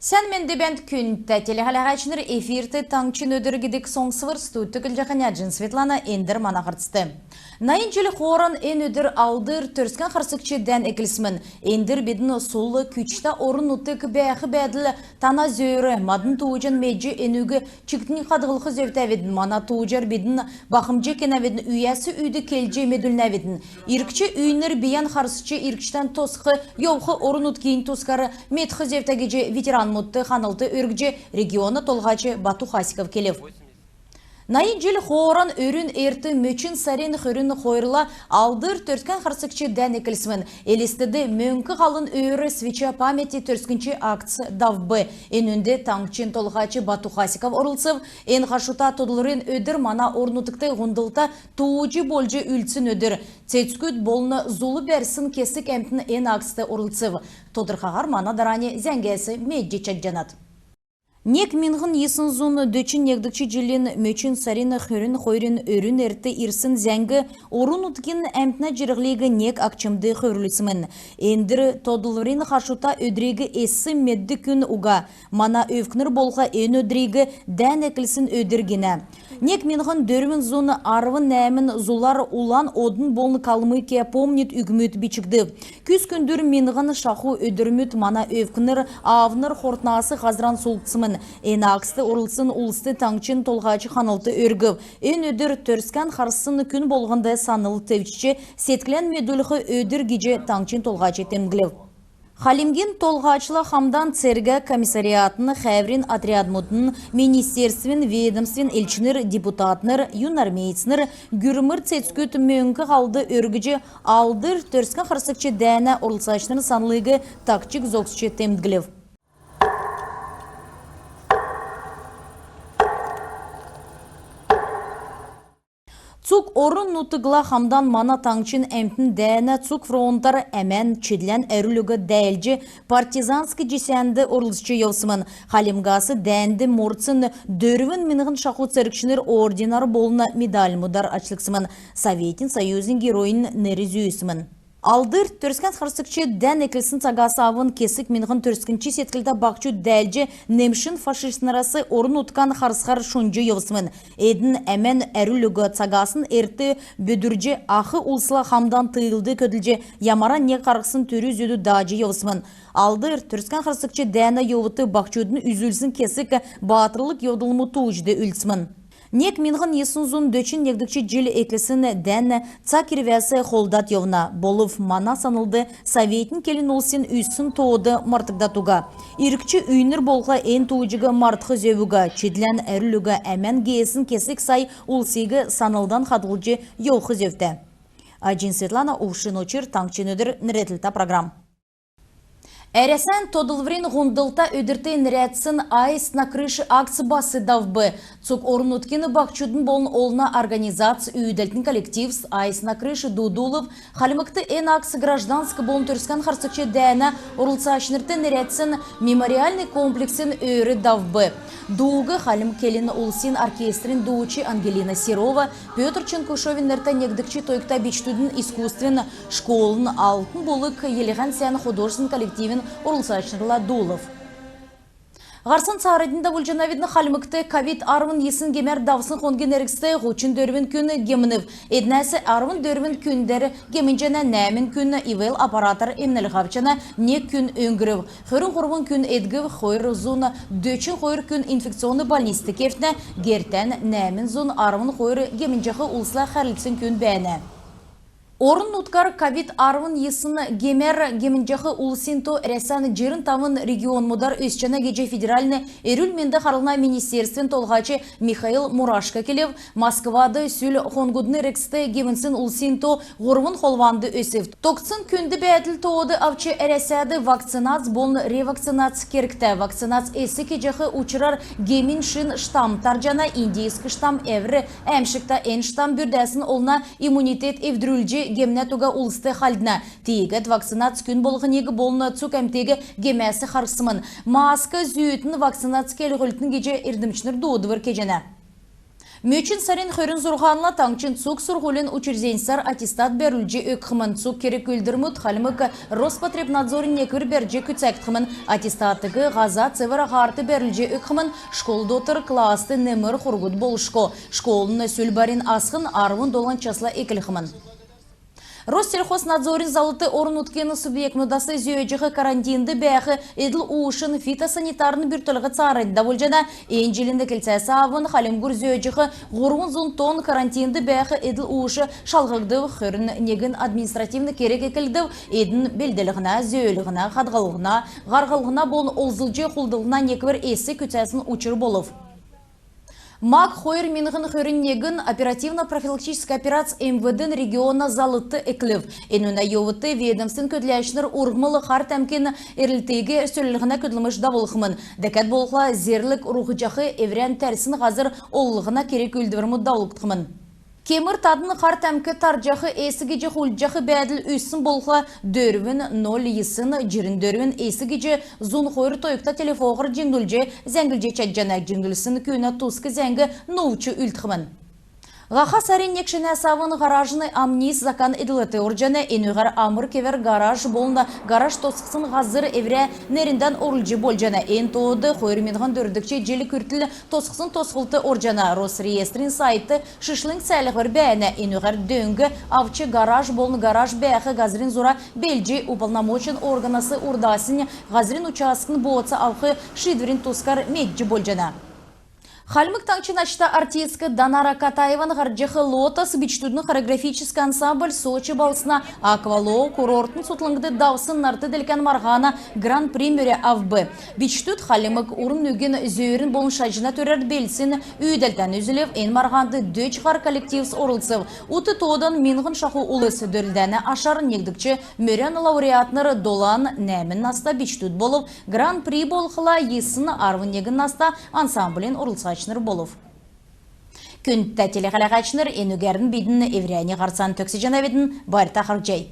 Sen mende bent күнті телехалағачыныр эфирті таңчын өдіргедік соңсывыр студтүкіл жақаняджын Светлана Эндер манағыртысты. Найын желі қорын ен өдір алдыр түрскен қарсықчы дән әкілісмін. Эндер бедін солы күчті орын ұттық бәйқі бәділі тана зөйірі мадын туыжын мәджі енугі чүктін қадығылқы зөвтәведін мана туыжар бедін бақымжы кенәведін үйәсі үйді келжі меділнәведін. Иркчі үйінір биян қарсықчы иркчтен тосқы еуқы орын ұткейін тоскары метқы зөвтәгеже ветеран Мутты ханылты өргже регионы толғачы Бату Хасиков келев. Найын жел қорын өрін ерті мөчін сарен хүрін қойырла алдыр түрскен қарсықчы дән екілісімін. Елестіді мөңкі қалын өрі свеча памяти түрскінші акция давбы. Енінде таңчын толғачы Бату Хасиков орылсып, ен қашута тодылырын өдір мана орнутықты ғундылта туыжы болжы үлсін өдір. Цецкүт болны зулы бәрсін кесік әмтін ен акция орылсып. Тодырқағар мана даране зәңгәсі меджі чаджанат. Нек минғын есын зуны дөчін егдікчі жилін мөчін сарины хүрін қойрын өрін әрті ирсын зәңгі орын ұткен әмтіна жырғылегі нек акчымды хүрілісімін. Эндірі тодылырын қашута өдрегі эсі медді күн уға. Мана өвкінір болға ен өдрегі дән әкілсін өдіргені. Нек минғын дөрмін зуны арвын нәмін зулар улан одын болны қалымы ке помнит үгмет бичікді. Күз күндір минғын шақу өдірмет мана өвкінір авныр қортнасы қазран солтсымын. Ен ақсты орылсын ұлысты таңчын толғачы қанылты өргіп. Ен өдір түрскен қарсын күн болғында санылы тәвчі сеткілен медулығы өдір геже таңчын толғачы темгілев. Халимген толғачылы хамдан церге комиссариатыны хәврин отрядмудын министерствен, ведомствен, элчинер, депутатныр, юнармейцныр, гүрмір цецкөт мөңкі қалды өргіже алдыр түрскен қарсықчы дәні орылсачының санлығы такчик зоқсычы темгілев. Цук орын нутыгла хамдан мана таңчын әмтін дәні цук фронтар әмән чедлән әрілігі дәлжі партизанскі жесәнді орылысчы еусымын. Халимгасы дәнді морцын дөрвін минығын шақу церкшінер ординар болына медаль мұдар ачлықсымын. Советин Союзин героин нәрі зүйісімін. Алдыр түрскен қарсықчы дән екілсін цагасавын кесік минғын түрскінші сеткілді бақчу дәлжі немшін фашистнарасы орын ұтқан қарсқар шунжы евсімін. Эдін әмен әрілігі цагасын әрті бөдірже ақы ұлсыла хамдан тыйылды көділже ямара не қарқсын түрі зөді дажы евсімін. Алдыр түрскен қарсықчы дәні евыты бақчудың үзілсін кесік батырлық евдылымы туыжды үлсімін. Нек минғын есын зұн дөчін егдікчі жел еклісін дәні цакирвәсі холдат евна. Болов мана санылды советін келін олсын үйсін тоуды мартықдатуға. Ирікчі үйінір болға ен туыжығы мартқы зөвіға, чедлән әрілігі әмән гейесін кесік сай олсегі санылдан қадылжы еуқы зөвді. Ajin Светлана Ушин очыр таңчын өдір ніретілті программ. Әресен тодылврин ғундылта өдіртейн рәтсін айс на крыше акция басы давбы. Цук орын өткені бақчудың болын олына организация үйділтін коллективс айс на крыше дудулов, халимыкты эн акция гражданскы болын түрскен қарсықчы дәні орылса ашыныртын рәтсін мемориальный комплексін өрі давбы. Дуғы халим келін улсин оркестрин дуучи Ангелина Серова, Петр Ченкушовин нәртен егдікчі тойкта бичтудың искусствен школын алтын болық еліған сән художествен коллективін Орылсачнырла Дулов. Ғарсын сағырайдында бүлжанавидны халмыкты ковид арвын есын кемер давсын қонген әріксті ғучин дөрвін күні гемінів. Еднәсі арвын дөрвін күндері гемінжана нәмін күні ивел аппаратор емнілі қапчана не күн өңгірів. Хөрін құрвын күн едгів қойыр зуны, дөчін қойыр күн инфекционы больнисті кефтіне, гертен нәмін зун арвын қойыр гемінжақы ұлсыла қарліксін күн бәні. Орын ұткар ковид арвын есіні гемер гемінжақы улсинто рәсәні жерін тамын регион мұдар өсчана геже федеральны әрілменді қарылна министерствен толғачы Михаил Мурашка келев, Москвады сүл хонгудны рексті гемінсін улсинто ғорвын холванды өсів. Тоқсын күнді бәділ тоғыды авчы әрәсәді вакцинац болын ревакцинац керікті. Вакцинац әсі кежеқі ұчырар гемин шын штам таржана индейскі штам әвірі әмшікта ән штам бүрдәсін олына иммунитет евдірілжі гемне туга улысты халдна. Тегет вакцинат күн болғын егі болына цук әмтегі гемәсі қарсымын. Маска зүйетін вакцинат келі ғылтын геже ердімчінір дуыдывыр кежені. Мөчін сарин хөрін зұрғанла таңчын цук сұрғылын учрежденсар аттестат берілже өкхімін цук керек үлдірмұт қалымық Роспотребнадзорын некір берже күтсәктімін аттестатығы ғаза цевара ғарты берілже өкхімін школды отыр класты немір құрғыд болышко. Школыны сүлбарин асқын арвын долан часла екілхімін. Россельхознадзорин залыты орын ұткені субъект нудасы зүйеджіғі карантинді бәқі еділ уышын фитосанитарны бүртілігі царайда болжана енжелінді кілцәсі авын халимгур зүйеджіғі ғұрғын зұн тон карантинді бәқі еділ уышы шалғығды хүрін негін административны керек екілді едін белділігіна, зүйелігіна, қадғалығына, ғарғалығына болын олзылжы құлдылығына неквір есі күтәсін ұчыр болып. Мак хойр минғын хөріннегін оперативно-профилактический операция МВД региона залыты эклев. Энуна йовыты ведомствен көтләшнер ургмылы хар тәмкен эрілтеге сөлілігіна көтліміш дабылықымын. Дәкәт болықла зерлік рухы жақы еврен тәрсін ғазыр олығына керек үлдівірмі даулықтымын. Кемір тадын қар тәмкі таржақы әсігеже құлжақы бәділ өссін болға дөрвін 0 есін жерін дөрвін әсігеже зұн қойыр тойықта телефоғыр жеңділже зәңгілже чәджанәк жеңділсін күйіна тұсқы зәңгі ноучы үлтқымын. Ғаха сарин некшін әсавын гаражыны амниз закан еділіті оржаны енуғар амыр кевер гараж болына гараж тосқысын ғазыр евре нерінден орылжы болжаны. Ен тоғыды қойырменған дөрдікче желі күртілі тосқысын тосқылты оржаны. Росреестрин сайты шышлың сәліғыр бәйіні енуғар дөңгі авчы гараж болны гараж бәйіқі ғазырин зора белжі уполномочен органасы урдасын ғазырин учаскын боғытса алқы шидверин тоскар меджі болжаны. Халмык таңчынашта артистка Данара Катаеван ғарджықы лотос бичтудны хореографический ансамбль Сочи балсына аквалоу курортын сутлыңды даусын нарты делкен марғана гран-при мөре авбы. Бичтуд халмык урын үген зөйрін болын шажына төрер белсін үйділден үзілев ен марғанды дөчқар коллективс орылсып. Уты тодан минғын шақу улысы дөрілдәні ашар негдікчі мөрен лауреатнары долан нәмін наста бичтуд болып гран-при болқыла есын арвын неген наста ансамблен орылса болов. Күнтті телеғалағачныр енугерін бейдің евряне ғарсан төксі жанаведін барта қаржай.